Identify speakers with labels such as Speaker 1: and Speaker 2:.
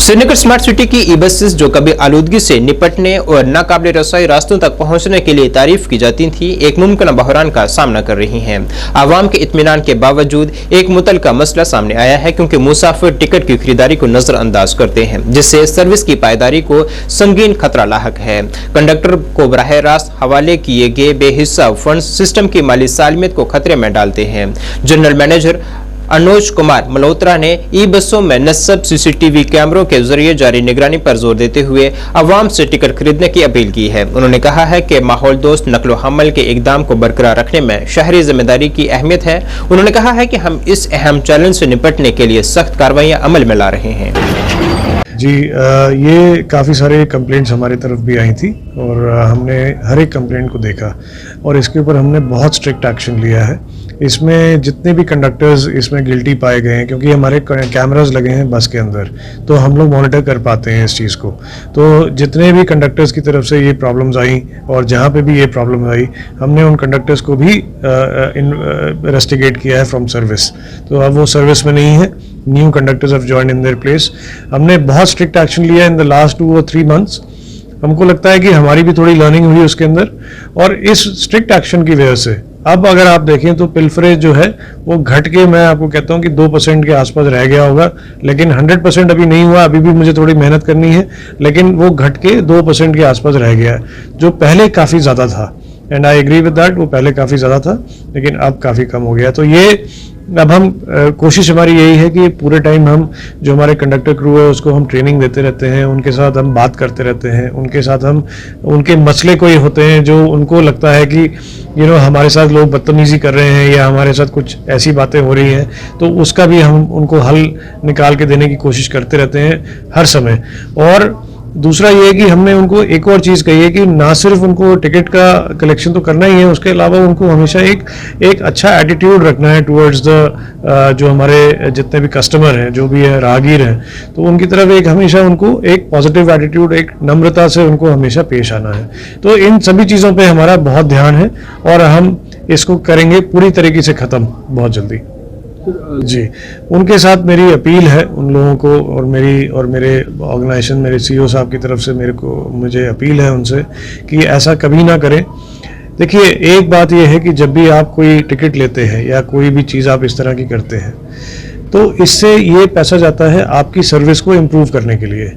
Speaker 1: Srinagar smart city की e buses जो कभी आलूदगी से निपटने और नाकाबिले रसाई रास्तों तक पहुंचने के लिए तारीफ की जाती थी, एक मुमकिन बहरान का सामना कर रही हैं। आवाम के इत्मीनान के बावजूद एक मुतलका मसला सामने आया है, क्योंकि मुसाफिर टिकट की खरीदारी को नजरअंदाज करते हैं, जिससे सर्विस की पायदारी को संगीन खतरा लाहक है। कंडक्टर को बराह रास्त हवाले किए गए बेहिसाब फंड सिस्टम की माली सालमियत को खतरे में डालते हैं। जनरल मैनेजर अनुज कुमार मल्होत्रा ने ई बसों में नस्ब सीसीटीवी कैमरों के जरिए जारी निगरानी पर जोर देते हुए अवाम से टिकट खरीदने की अपील की है। उन्होंने कहा है कि माहौल दोस्त नकलो हमल के इकदाम को बरकरार रखने में शहरी जिम्मेदारी की अहमियत है। उन्होंने कहा है कि हम इस अहम चैलेंज से निपटने के लिए सख्त कार्रवाइयां अमल में ला रहे हैं।
Speaker 2: जी, ये काफ़ी सारे कंप्लेंट्स हमारी तरफ भी आई थी और हमने हर एक कंप्लेंट को देखा और इसके ऊपर हमने बहुत स्ट्रिक्ट एक्शन लिया है। इसमें जितने भी कंडक्टर्स इसमें गिल्टी पाए गए हैं, क्योंकि हमारे कैमरास लगे हैं बस के अंदर, तो हम लोग मॉनिटर कर पाते हैं इस चीज़ को। तो जितने भी कंडक्टर्स की तरफ से ये प्रॉब्लम्स आई और जहाँ पे भी ये प्रॉब्लम आई, हमने उन कंडक्टर्स को भी इन्वेस्टिगेट किया है फ्रॉम सर्विस। तो अब वो सर्विस में नहीं है, new conductors have joined in their place. हमने बहुत स्ट्रिक्ट एक्शन लिया इन द लास्ट 2 और 3 मंथ्स। हमको लगता है कि हमारी भी थोड़ी लर्निंग हुई उसके अंदर, और इस स्ट्रिक्ट एक्शन की वजह से अब अगर आप देखें तो पिल्फरेज जो है वो घट के, मैं आपको कहता हूं कि 2% के आसपास रह गया होगा, लेकिन 100% अभी नहीं हुआ। अभी भी मुझे थोड़ी मेहनत करनी है, लेकिन वो घट के 2% के आसपास रह गया है, जो पहले काफ़ी ज़्यादा था। And I agree with that, वो पहले काफ़ी ज़्यादा था लेकिन अब काफ़ी कम हो गया। तो ये अब हम कोशिश हमारी यही है कि पूरे टाइम हम जो हमारे कंडक्टर क्रू है उसको हम ट्रेनिंग देते रहते हैं, उनके साथ हम बात करते रहते हैं, उनके साथ हम उनके मसले कोई होते हैं जो उनको लगता है कि हमारे साथ लोग बदतमीजी कर रहे हैं या हमारे साथ कुछ ऐसी बातें हो रही हैं, तो उसका भी हम उनको हल निकाल के देने की कोशिश करते रहते हैं हर समय। और दूसरा ये है कि हमने उनको एक और चीज़ कही है कि ना सिर्फ उनको टिकट का कलेक्शन तो करना ही है, उसके अलावा उनको हमेशा एक अच्छा एटीट्यूड रखना है टुवर्ड्स द जो हमारे जितने भी कस्टमर हैं, जो भी है राहगीर हैं, तो उनकी तरफ एक हमेशा उनको एक पॉजिटिव एटीट्यूड, एक नम्रता से उनको हमेशा पेश आना है। तो इन सभी चीज़ों पर हमारा बहुत ध्यान है और हम इसको करेंगे पूरी तरीके से ख़त्म बहुत जल्दी। जी, उनके साथ मेरी अपील है उन लोगों को, और मेरे ऑर्गेनाइजेशन, मेरे सीईओ साहब की तरफ से मुझे अपील है उनसे कि ऐसा कभी ना करें। देखिए, एक बात यह है कि जब भी आप कोई टिकट लेते हैं या कोई भी चीज़ आप इस तरह की करते हैं, तो इससे ये पैसा जाता है आपकी सर्विस को इम्प्रूव करने के लिए।